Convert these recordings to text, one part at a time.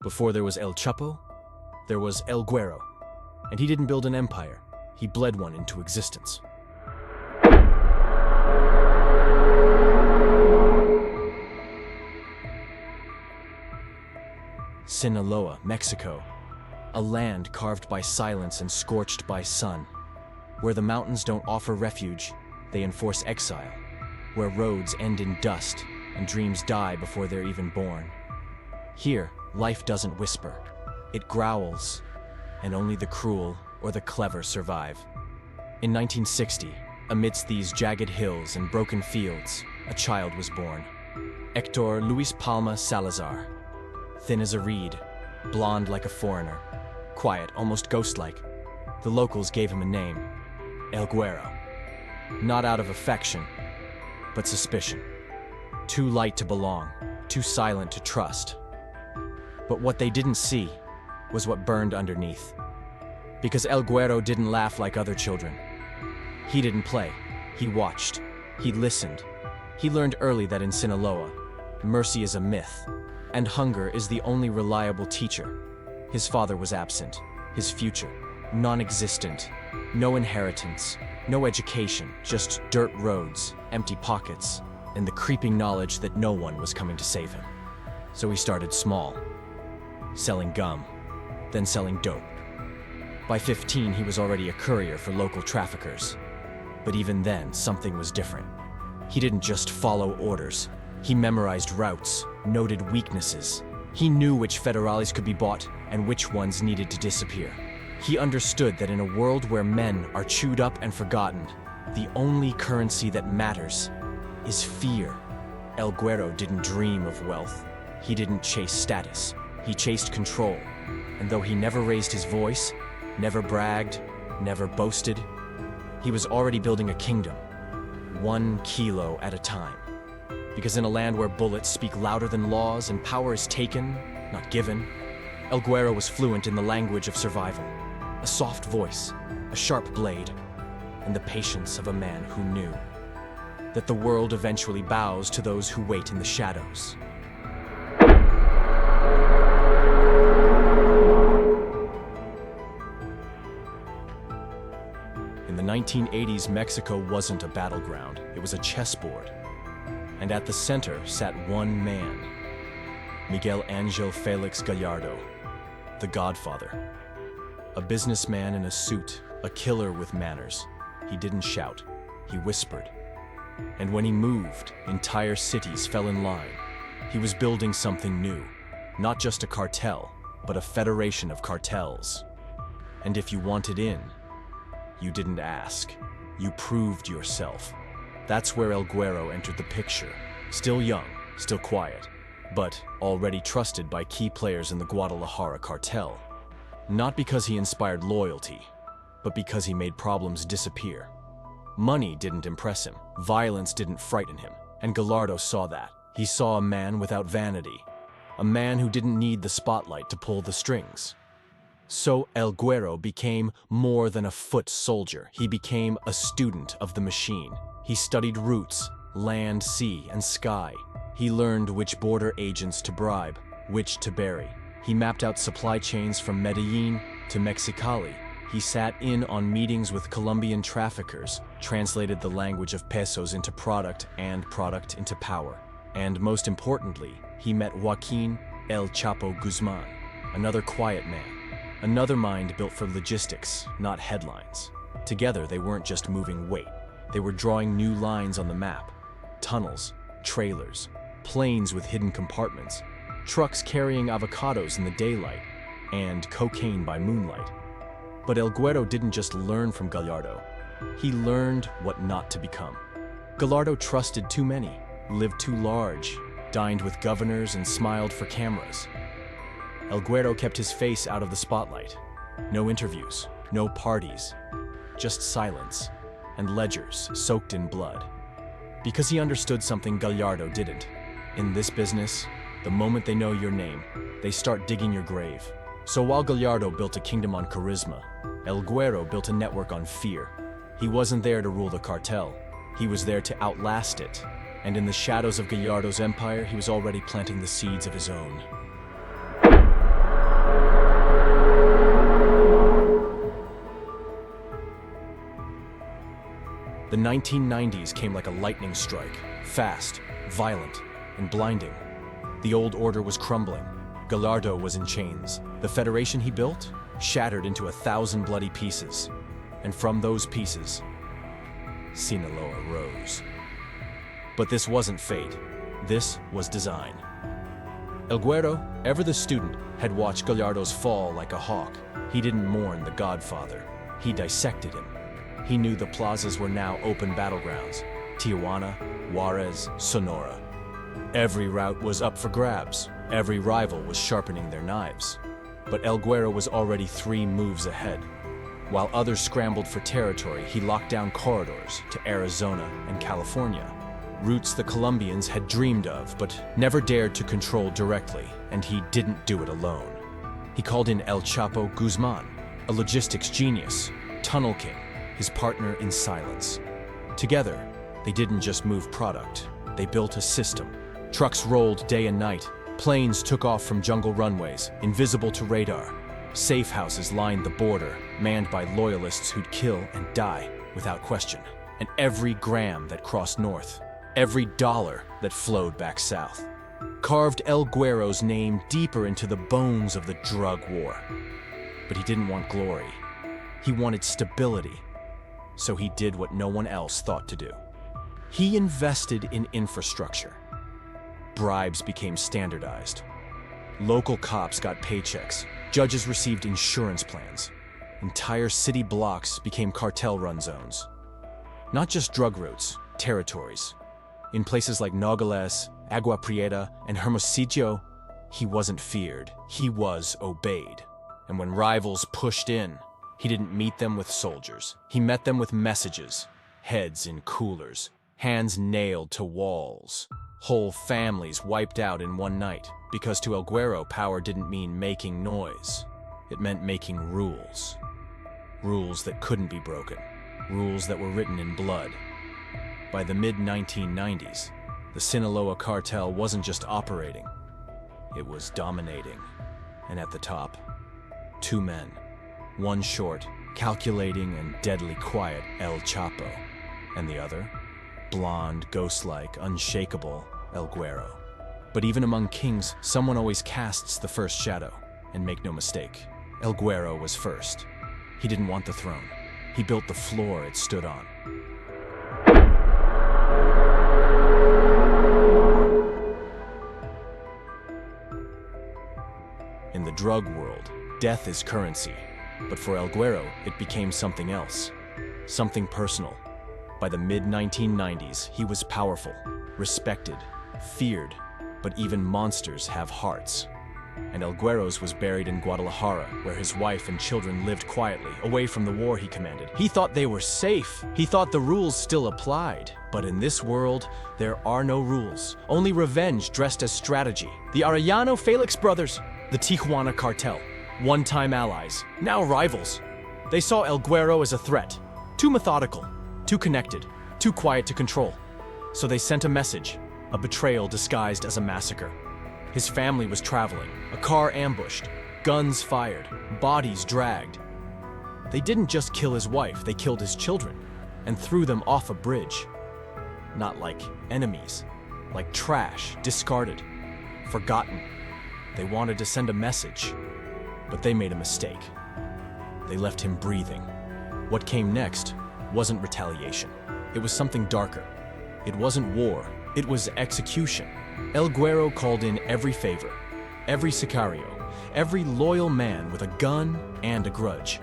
Before there was El Chapo, there was El Güero, and he didn't build an empire, he bled one into existence. Sinaloa, Mexico, a land carved by silence and scorched by sun, where the mountains don't offer refuge, they enforce exile, where roads end in dust and dreams die before they're even born. Here, life doesn't whisper, it growls, and only the cruel or the clever survive. In 1960, amidst these jagged hills and broken fields, a child was born. Héctor Luis Palma Salazar. Thin as a reed, blonde like a foreigner, quiet, almost ghost-like. The locals gave him a name, El Güero. Not out of affection, but suspicion. Too light to belong, too silent to trust. But what they didn't see was what burned underneath. Because El Güero didn't laugh like other children. He didn't play, he watched, he listened. He learned early that in Sinaloa, mercy is a myth, and hunger is the only reliable teacher. His father was absent, his future non-existent, no inheritance, no education, just dirt roads, empty pockets, and the creeping knowledge that no one was coming to save him. So he started small, selling gum, then selling dope. By 15, he was already a courier for local traffickers. But even then, something was different. He didn't just follow orders. He memorized routes, noted weaknesses. He knew which federales could be bought and which ones needed to disappear. He understood that in a world where men are chewed up and forgotten, the only currency that matters is fear. El Güero didn't dream of wealth. He didn't chase status. He chased control. And though he never raised his voice, never bragged, never boasted, he was already building a kingdom, 1 kilo at a time. Because in a land where bullets speak louder than laws and power is taken, not given, El Güero was fluent in the language of survival. A soft voice, a sharp blade, and the patience of a man who knew that the world eventually bows to those who wait in the shadows. In the 1980s, Mexico wasn't a battleground, it was a chessboard. And at the center sat one man, Miguel Angel Felix Gallardo, the Godfather. A businessman in a suit, a killer with manners. He didn't shout, he whispered. And when he moved, entire cities fell in line. He was building something new, not just a cartel, but a federation of cartels. And if you wanted in, you didn't ask, you proved yourself. That's where El Güero entered the picture. Still young, still quiet, but already trusted by key players in the Guadalajara cartel. Not because he inspired loyalty, but because he made problems disappear. Money didn't impress him, violence didn't frighten him, and Gallardo saw that. He saw a man without vanity, a man who didn't need the spotlight to pull the strings. So El Güero became more than a foot soldier. He became a student of the machine. He studied routes, land, sea, and sky. He learned which border agents to bribe, which to bury. He mapped out supply chains from Medellin to Mexicali. He sat in on meetings with Colombian traffickers, translated the language of pesos into product and product into power. And most importantly, he met Joaquin El Chapo Guzman, another quiet man, another mind built for logistics, not headlines. Together, they weren't just moving weight. They were drawing new lines on the map. Tunnels, trailers, planes with hidden compartments, trucks carrying avocados in the daylight, and cocaine by moonlight. But El Güero didn't just learn from Gallardo. He learned what not to become. Gallardo trusted too many, lived too large, dined with governors and smiled for cameras. El Güero kept his face out of the spotlight. No interviews, no parties, just silence and ledgers soaked in blood. Because he understood something Gallardo didn't. In this business, the moment they know your name, they start digging your grave. So while Gallardo built a kingdom on charisma, El Güero built a network on fear. He wasn't there to rule the cartel. He was there to outlast it. And in the shadows of Gallardo's empire, he was already planting the seeds of his own. The 1990s came like a lightning strike, fast, violent, and blinding. The old order was crumbling. Gallardo was in chains. The federation he built shattered into 1,000 bloody pieces. And from those pieces, Sinaloa rose. But this wasn't fate. This was design. El Güero, ever the student, had watched Gallardo's fall like a hawk. He didn't mourn the godfather. He dissected him. He knew the plazas were now open battlegrounds. Tijuana, Juarez, Sonora. Every route was up for grabs. Every rival was sharpening their knives. But El Güero was already 3 moves ahead. While others scrambled for territory, he locked down corridors to Arizona and California. Routes the Colombians had dreamed of, but never dared to control directly, and he didn't do it alone. He called in El Chapo Guzman, a logistics genius, tunnel king, his partner in silence. Together, they didn't just move product, they built a system. Trucks rolled day and night, planes took off from jungle runways, invisible to radar. Safe houses lined the border, manned by loyalists who'd kill and die without question. And every gram that crossed north, every dollar that flowed back south, carved El Güero's name deeper into the bones of the drug war. But he didn't want glory. He wanted stability. So he did what no one else thought to do. He invested in infrastructure. Bribes became standardized. Local cops got paychecks. Judges received insurance plans. Entire city blocks became cartel-run zones. Not just drug routes, territories. In places like Nogales, Agua Prieta, and Hermosillo, he wasn't feared, he was obeyed. And when rivals pushed in, he didn't meet them with soldiers. He met them with messages, heads in coolers, hands nailed to walls. Whole families wiped out in one night, because to El Güero, power didn't mean making noise. It meant making rules. Rules that couldn't be broken. Rules that were written in blood. By the mid-1990s, the Sinaloa cartel wasn't just operating, it was dominating. And at the top, 2 men. One short, calculating and deadly quiet El Chapo, and the other, blonde, ghost-like, unshakable El Güero. But even among kings, someone always casts the first shadow. And make no mistake, El Güero was first. He didn't want the throne. He built the floor it stood on. In the drug world, death is currency. But for El Güero, it became something else. Something personal. By the mid-1990s, he was powerful, respected, feared, but even monsters have hearts. And El Güero's was buried in Guadalajara, where his wife and children lived quietly, away from the war he commanded. He thought they were safe. He thought the rules still applied. But in this world, there are no rules. Only revenge dressed as strategy. The Arellano Felix brothers, the Tijuana cartel, one-time allies, now rivals. They saw El Güero as a threat, too methodical, too connected, too quiet to control. So they sent a message, a betrayal disguised as a massacre. His family was traveling, a car ambushed, guns fired, bodies dragged. They didn't just kill his wife, they killed his children and threw them off a bridge. Not like enemies, like trash, discarded, forgotten. They wanted to send a message, but they made a mistake. They left him breathing. What came next wasn't retaliation. It was something darker. It wasn't war, it was execution. El Güero called in every favor, every sicario, every loyal man with a gun and a grudge.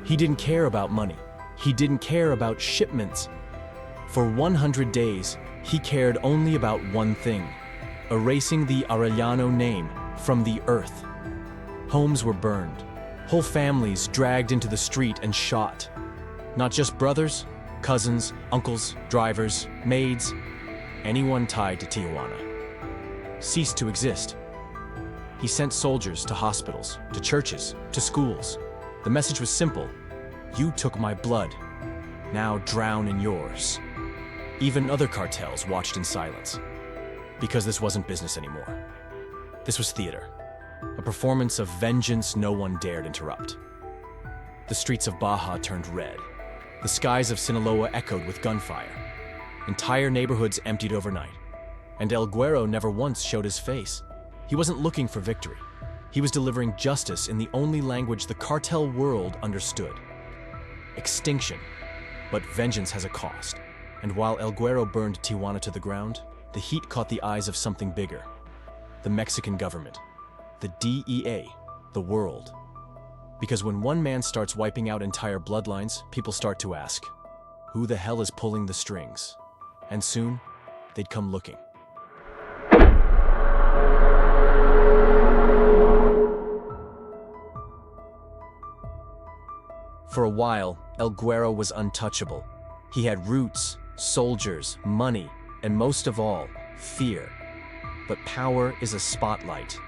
He didn't care about money. He didn't care about shipments. For 100 days, he cared only about one thing: erasing the Arellano name from the earth. Homes were burned, whole families dragged into the street and shot. Not just brothers, cousins, uncles, drivers, maids, anyone tied to Tijuana ceased to exist. He sent soldiers to hospitals, to churches, to schools. The message was simple: you took my blood, now drown in yours. Even other cartels watched in silence, because this wasn't business anymore. This was theater, a performance of vengeance no one dared interrupt. The streets of Baja turned red. The skies of Sinaloa echoed with gunfire. Entire neighborhoods emptied overnight. And El Güero never once showed his face. He wasn't looking for victory. He was delivering justice in the only language the cartel world understood. Extinction. But vengeance has a cost. And while El Güero burned Tijuana to the ground, the heat caught the eyes of something bigger. The Mexican government. The DEA. The world. Because when one man starts wiping out entire bloodlines, people start to ask, who the hell is pulling the strings? And soon, they'd come looking. For a while, El Güero was untouchable. He had roots, soldiers, money, and most of all, fear. But power is a spotlight,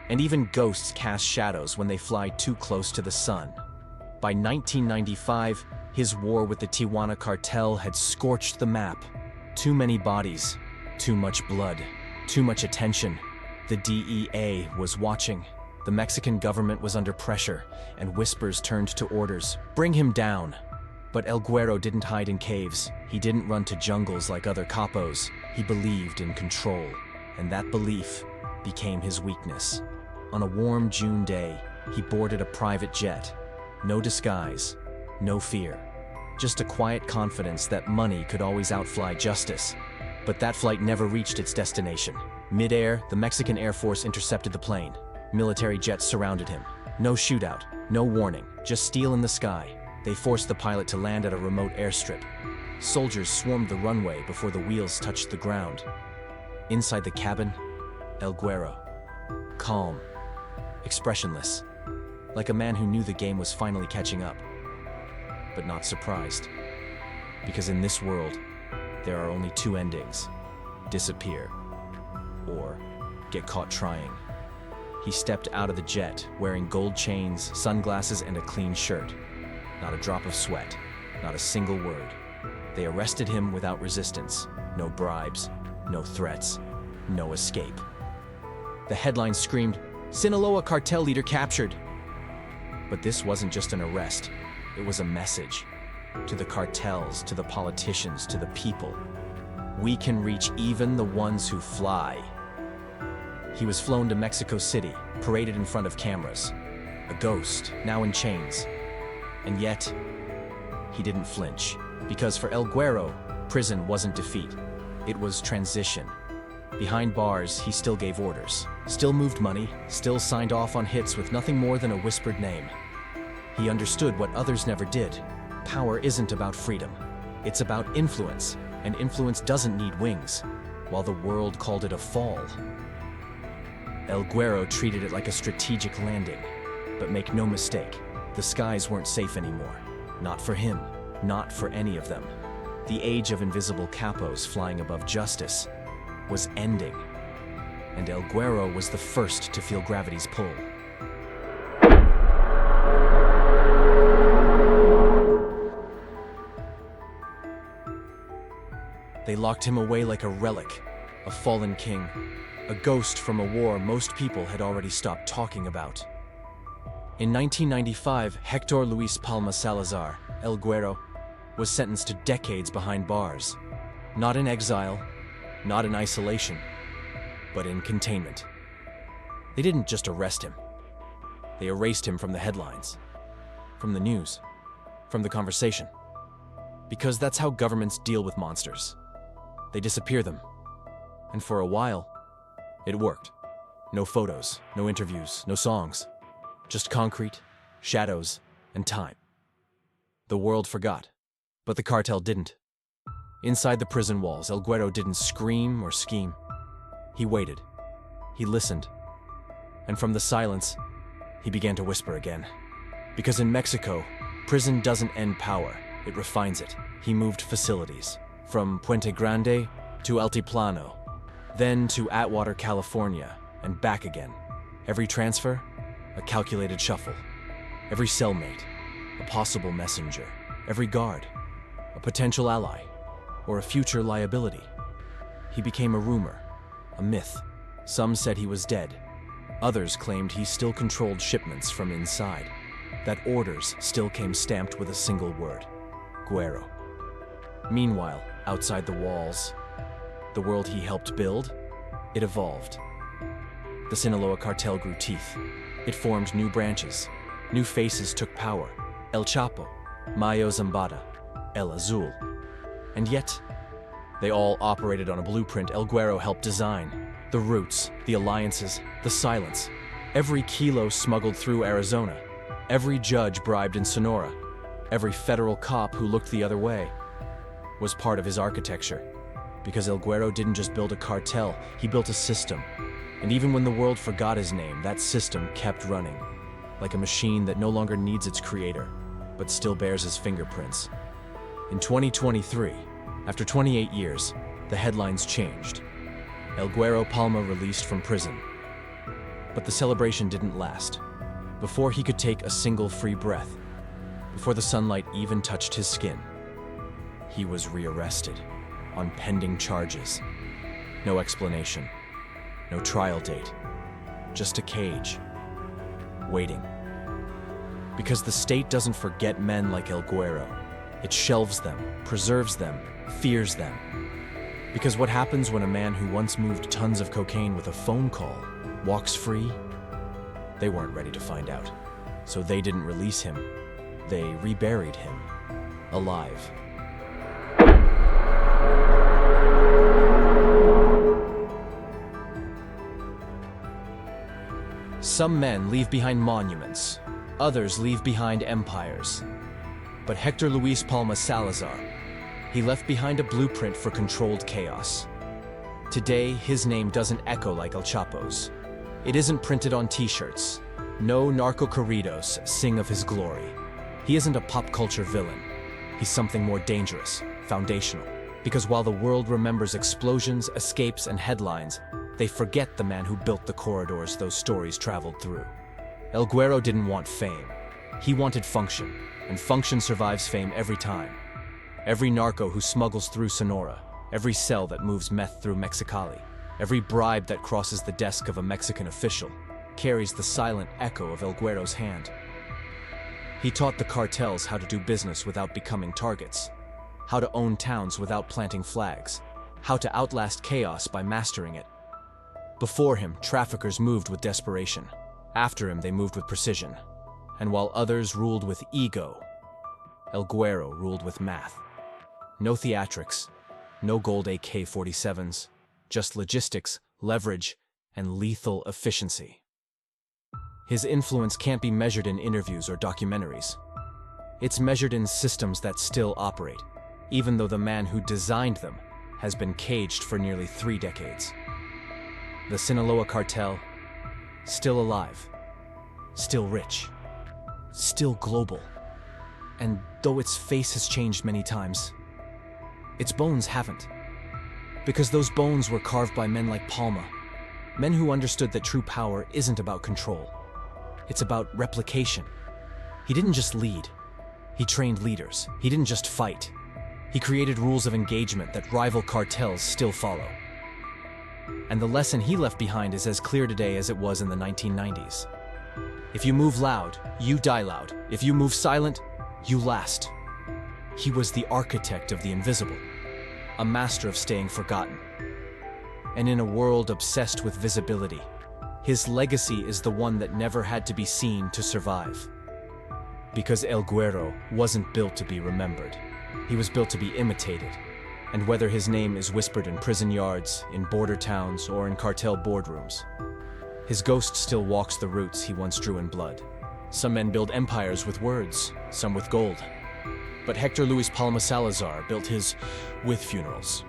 and even ghosts cast shadows when they fly too close to the sun. By 1995, his war with the Tijuana cartel had scorched the map. Too many bodies, too much blood, too much attention. The DEA was watching. The Mexican government was under pressure, and whispers turned to orders. Bring him down. But El Güero didn't hide in caves. He didn't run to jungles like other capos. He believed in control, and that belief became his weakness. On a warm June day, he boarded a private jet. No disguise, no fear. Just a quiet confidence that money could always outfly justice. But that flight never reached its destination. Mid-air, the Mexican Air Force intercepted the plane. Military jets surrounded him. No shootout, no warning, just steel in the sky. They forced the pilot to land at a remote airstrip. Soldiers swarmed the runway before the wheels touched the ground. Inside the cabin, El Güero. Calm, expressionless, like a man who knew the game was finally catching up. But not surprised. Because in this world, there are only two endings: disappear, or get caught trying. He stepped out of the jet, wearing gold chains, sunglasses, and a clean shirt. Not a drop of sweat, not a single word. They arrested him without resistance. No bribes, no threats, no escape. The headline screamed, "Sinaloa cartel leader captured." But this wasn't just an arrest. It was a message. To the cartels, to the politicians, to the people. We can reach even the ones who fly. He was flown to Mexico City, paraded in front of cameras. A ghost, now in chains. And yet, he didn't flinch. Because for El Güero, prison wasn't defeat. It was transition. Behind bars, he still gave orders. Still moved money, still signed off on hits with nothing more than a whispered name. He understood what others never did. Power isn't about freedom. It's about influence, and influence doesn't need wings, while the world called it a fall. El Güero treated it like a strategic landing. But make no mistake, the skies weren't safe anymore. Not for him, not for any of them. The age of invisible capos flying above justice was ending. And El Güero was the first to feel gravity's pull. They locked him away like a relic, a fallen king, a ghost from a war most people had already stopped talking about. In 1995, Héctor Luis Palma Salazar, El Güero, was sentenced to decades behind bars. Not in exile, not in isolation, but in containment. They didn't just arrest him. They erased him from the headlines, from the news, from the conversation. Because that's how governments deal with monsters. They disappear them. And for a while, it worked. No photos, no interviews, no songs. Just concrete, shadows, and time. The world forgot, but the cartel didn't. Inside the prison walls, El Güero didn't scream or scheme. He waited. He listened. And from the silence, he began to whisper again. Because in Mexico, prison doesn't end power, it refines it. He moved facilities, from Puente Grande to Altiplano, then to Atwater, California, and back again. Every transfer, a calculated shuffle. Every cellmate, a possible messenger. Every guard, a potential ally, or a future liability. He became a rumor, a myth. Some said he was dead. Others claimed he still controlled shipments from inside, that orders still came stamped with a single word: Güero. Meanwhile, outside the walls, the world he helped build, it evolved. The Sinaloa cartel grew teeth. It formed new branches. New faces took power. El Chapo, Mayo Zambada, El Azul. And yet, they all operated on a blueprint El Güero helped design. The routes, the alliances, the silence. Every kilo smuggled through Arizona. Every judge bribed in Sonora. Every federal cop who looked the other way was part of his architecture. Because El Güero didn't just build a cartel, he built a system. And even when the world forgot his name, that system kept running. Like a machine that no longer needs its creator, but still bears his fingerprints. In 2023, after 28 years, the headlines changed. El Güero Palma released from prison. But the celebration didn't last. Before he could take a single free breath, before the sunlight even touched his skin, he was rearrested on pending charges. No explanation, no trial date, just a cage, waiting. Because the state doesn't forget men like El Güero. It shelves them, preserves them, fears them. Because what happens when a man who once moved tons of cocaine with a phone call walks free? They weren't ready to find out. So they didn't release him. They reburied him, alive. Some men leave behind monuments. Others leave behind empires. But Héctor Luis Palma Salazar, he left behind a blueprint for controlled chaos. Today, his name doesn't echo like El Chapo's. It isn't printed on t-shirts. No narco-corridos sing of his glory. He isn't a pop culture villain. He's something more dangerous, foundational. Because while the world remembers explosions, escapes, and headlines, they forget the man who built the corridors those stories traveled through. El Güero didn't want fame. He wanted function, and function survives fame every time. Every narco who smuggles through Sonora, every cell that moves meth through Mexicali, every bribe that crosses the desk of a Mexican official, carries the silent echo of El Güero's hand. He taught the cartels how to do business without becoming targets, how to own towns without planting flags, how to outlast chaos by mastering it. Before him, traffickers moved with desperation. After him, they moved with precision. And while others ruled with ego, El Güero ruled with math. No theatrics, no gold AK-47s, just logistics, leverage, and lethal efficiency. His influence can't be measured in interviews or documentaries. It's measured in systems that still operate, even though the man who designed them has been caged for nearly 3 decades. The Sinaloa cartel, still alive, still rich, still global. And though its face has changed many times, its bones haven't. Because those bones were carved by men like Palma, men who understood that true power isn't about control. It's about replication. He didn't just lead. He trained leaders. He didn't just fight. He created rules of engagement that rival cartels still follow. And the lesson he left behind is as clear today as it was in the 1990s. If you move loud, you die loud. If you move silent, you last. He was the architect of the invisible, a master of staying forgotten. And in a world obsessed with visibility, his legacy is the one that never had to be seen to survive. Because El Güero wasn't built to be remembered. He was built to be imitated. And whether his name is whispered in prison yards, in border towns, or in cartel boardrooms, his ghost still walks the routes he once drew in blood. Some men build empires with words, some with gold. But Héctor Luis Palma Salazar built his with funerals.